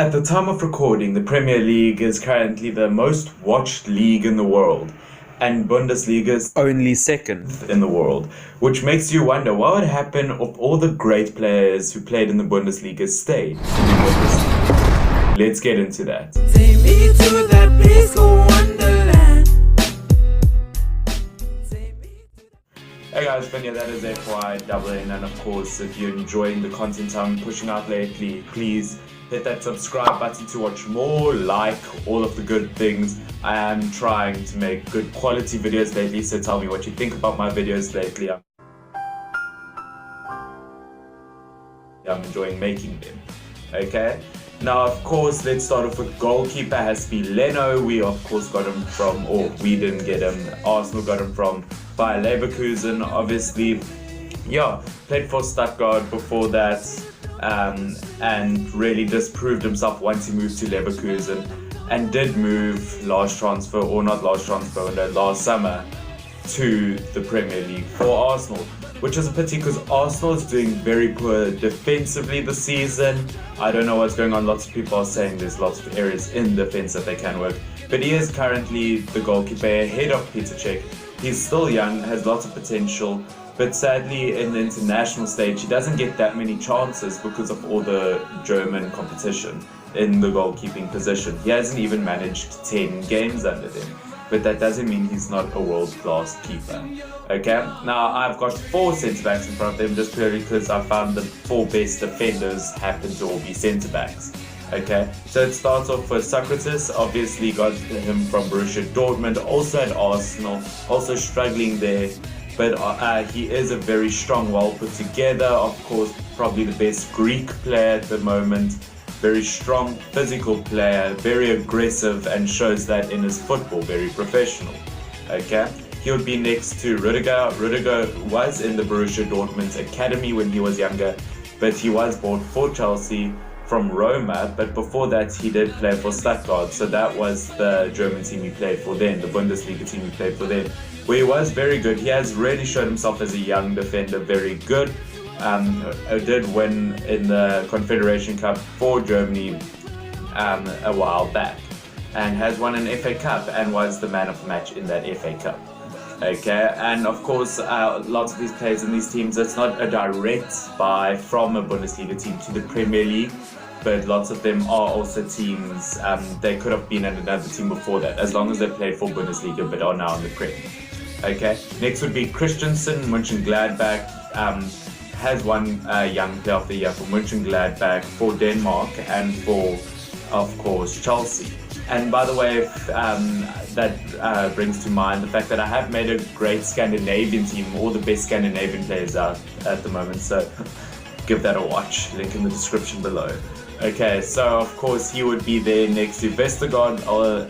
At the time of recording, the Premier League is currently the most watched league in the world, and Bundesliga is only second in the world, which makes you wonder what would happen if all the great players who played in the Bundesliga stayed in the Bundesliga. Let's get into that. Take me to that peaceful wonderland. Hey guys, Ben here, that is FY Dublin, and of course, if you're enjoying the content I'm pushing out lately, please hit that subscribe button to watch more, like all of the good things. I am trying to make good quality videos lately, so tell me what you think about my videos lately. I'm enjoying making them. Okay? Now, of course, let's start off with goalkeeper. Has to be Leno. We, of course, got him from, or we didn't get him, Arsenal got him from Bayer Leverkusen, obviously. Yeah, played for Stuttgart before that, and really just proved himself once he moved to Leverkusen, and did move last summer to the Premier League for Arsenal, which is a pity because Arsenal is doing very poor defensively this season. I don't know what's going on. Lots of people are saying there's lots of areas in defense that they can work, but he is currently the goalkeeper ahead of Peter Cech. He's still young, has lots of potential, but sadly in the international stage he doesn't get that many chances because of all the German competition in the goalkeeping position. He hasn't even managed 10 games under them, but that doesn't mean he's not a world-class keeper. Okay, now I've got 4 centre-backs in front of them just purely because I found the 4 best defenders happen to all be centre-backs. Okay, so it starts off with Socrates, obviously got him from Borussia Dortmund, also at Arsenal, also struggling there, but he is a very strong, well put together, of course, probably the best Greek player at the moment, very strong physical player, very aggressive, and shows that in his football, very professional. Okay, he would be next to Rudiger. Rudiger was in the Borussia Dortmund academy when he was younger, but he was bought for Chelsea from Roma, but before that he did play for Stuttgart, so that was the German team he played for then, the Bundesliga team he played for then, where he was very good. He has really shown himself as a young defender, very good. Did win in the Confederation Cup for Germany a while back, and has won an FA Cup and was the man of the match in that FA Cup. Okay, and of course lots of these players in these teams, it's not a direct buy from a Bundesliga team to the Premier League, but lots of them are also teams, they could have been at another team before that, as long as they played for Bundesliga but are now in the Premier. Okay, next would be Christensen, Munchengladbach, has won Young Player of the Year for Munchengladbach, for Denmark, and for, of course, Chelsea. And by the way, that brings to mind the fact that I have made a great Scandinavian team, all the best Scandinavian players out at the moment, so give that a watch, link in the description below. Okay, so of course he would be there next to Vestergaard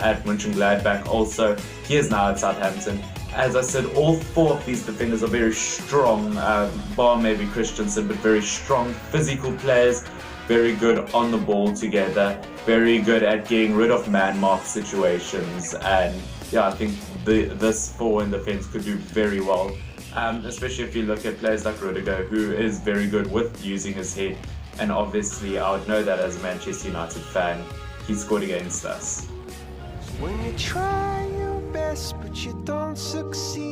at Mönchengladbach also. He is now at Southampton. As I said, all 4 of these defenders are very strong, bar maybe Christensen, but very strong physical players, very good on the ball together, very good at getting rid of man-mark situations, and yeah, I think this 4 in defense could do very well, especially if you look at players like Rudiger, who is very good with using his head, and obviously I would know that as a Manchester United fan. He scored against us. When you try your best but you don't succeed.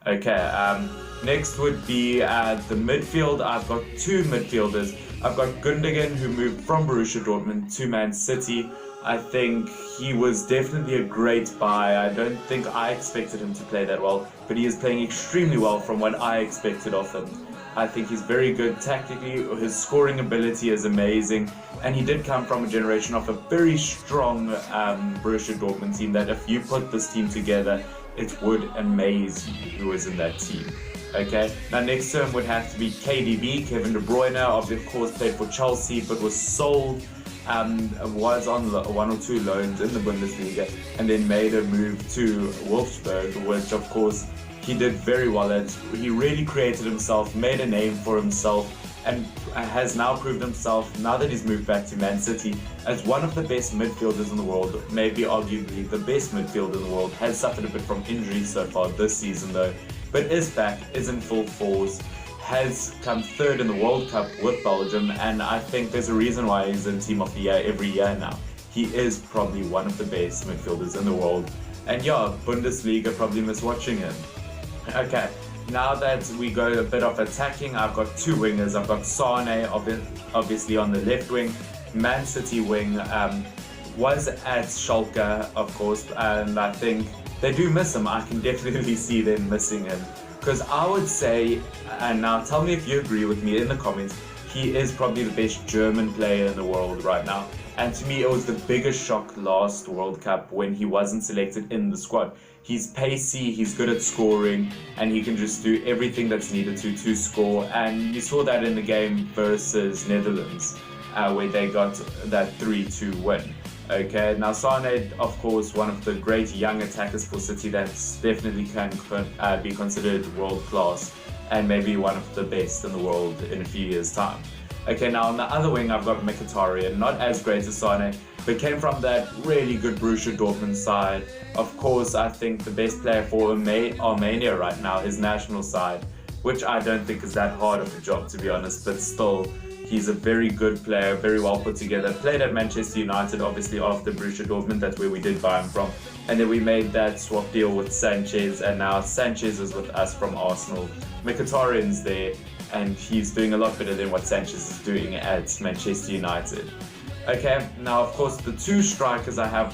Okay, next would be the midfield. I've got 2 midfielders. I've got Gundogan, who moved from Borussia Dortmund to Man City. I think he was definitely a great buy. I don't think I expected him to play that well, but he is playing extremely well from what I expected of him. I think he's very good tactically, his scoring ability is amazing, and he did come from a generation of a very strong Borussia Dortmund team that if you put this team together, it would amaze you who was in that team. Okay, now next to him would have to be KDB, Kevin De Bruyne, of course played for Chelsea but was sold, was on 1 or 2 loans in the Bundesliga, and then made a move to Wolfsburg, which of course he did very well at. He really created himself, made a name for himself, and has now proved himself, now that he's moved back to Man City, as one of the best midfielders in the world, maybe arguably the best midfielder in the world. Has suffered a bit from injuries so far this season though, but is back, is in full force, has come third in the World Cup with Belgium, and I think there's a reason why he's in Team of the Year every year now. He is probably one of the best midfielders in the world. And yeah, Bundesliga probably miss watching him. Okay, now that we go a bit of attacking, I've got two wingers. I've got Sane, obviously on the left wing. Man City wing was at Schalke, of course, and I think they do miss him. I can definitely see them missing him. Because I would say, and now tell me if you agree with me in the comments, he is probably the best German player in the world right now. And to me, it was the biggest shock last World Cup when he wasn't selected in the squad. He's pacey, he's good at scoring, and he can just do everything that's needed to score. And you saw that in the game versus Netherlands, where they got that 3-2 win. Okay, now Sane, of course, one of the great young attackers for City that's definitely can be considered world class and maybe one of the best in the world in a few years' time. Okay, now on the other wing, I've got Mkhitaryan, not as great as Sane, but came from that really good Borussia Dortmund side. Of course, I think the best player for Armenia right now, his national side, which I don't think is that hard of a job, to be honest, but still, he's a very good player, very well put together. Played at Manchester United, obviously after Borussia Dortmund, that's where we did buy him from. And then we made that swap deal with Sanchez, and now Sanchez is with us from Arsenal. Mkhitaryan's there, and he's doing a lot better than what Sanchez is doing at Manchester United. Okay, now of course the two strikers I have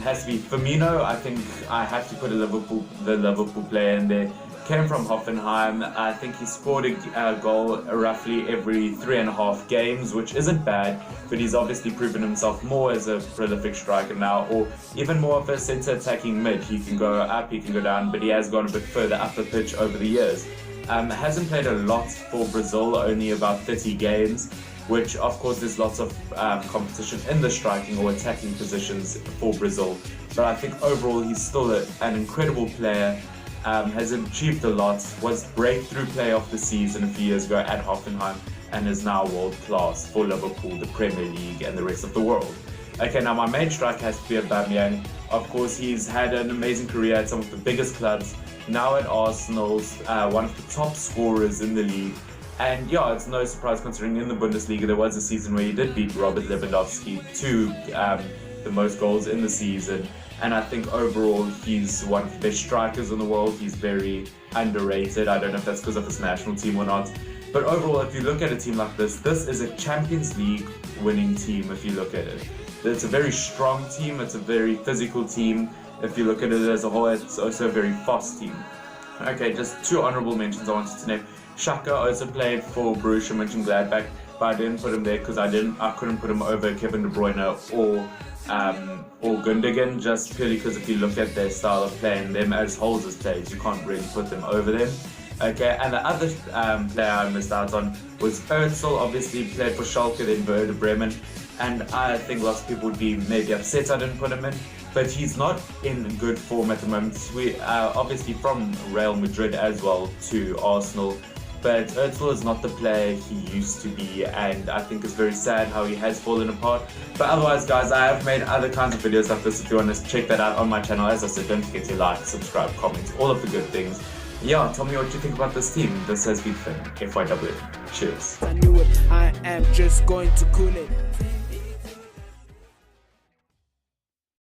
has to be Firmino. I think I have to put the Liverpool player in there. Came from Hoffenheim. I think he scored a goal roughly every 3.5 games, which isn't bad, but he's obviously proven himself more as a prolific striker now, or even more of a centre attacking mid. He can go up, he can go down, but he has gone a bit further up the pitch over the years. Hasn't played a lot for Brazil, only about 30 games, which of course there's lots of competition in the striking or attacking positions for Brazil. But I think overall he's still an incredible player, has achieved a lot, was breakthrough player of the season a few years ago at Hoffenheim, and is now world class for Liverpool, the Premier League and the rest of the world. Okay, now my main striker has to be Aubameyang. Of course, he's had an amazing career at some of the biggest clubs. Now at Arsenal, one of the top scorers in the league. And yeah, it's no surprise considering in the Bundesliga there was a season where he did beat Robert Lewandowski to the most goals in the season. And I think overall he's one of the best strikers in the world. He's very underrated. I don't know if that's because of his national team or not. But overall, if you look at a team like this is a Champions League winning team if you look at it. It's a very strong team, it's a very physical team. If you look at it as a whole, it's also a very fast team. Okay, just two honourable mentions I wanted to name. Xhaka also played for Borussia Munchengladbach, but I didn't put him there because I couldn't put him over Kevin De Bruyne or Gundogan, just purely because if you look at their style of playing, them as holes as players, you can't really put them over them. Okay, and the other player I missed out on was Özil. Obviously played for Schalke, then Werder Bremen, and I think lots of people would be maybe upset I didn't put him in, but he's not in good form at the moment. We obviously from Real Madrid as well to Arsenal, but Özil is not the player he used to be, and I think it's very sad how he has fallen apart. But otherwise, guys, I have made other kinds of videos like this if you want to check that out on my channel. As I said, don't forget to like, subscribe, comment, all of the good things. Yeah, tell me what you think about this team. This has been Finn, FYW. Cheers. I knew it, I am just going to cool it.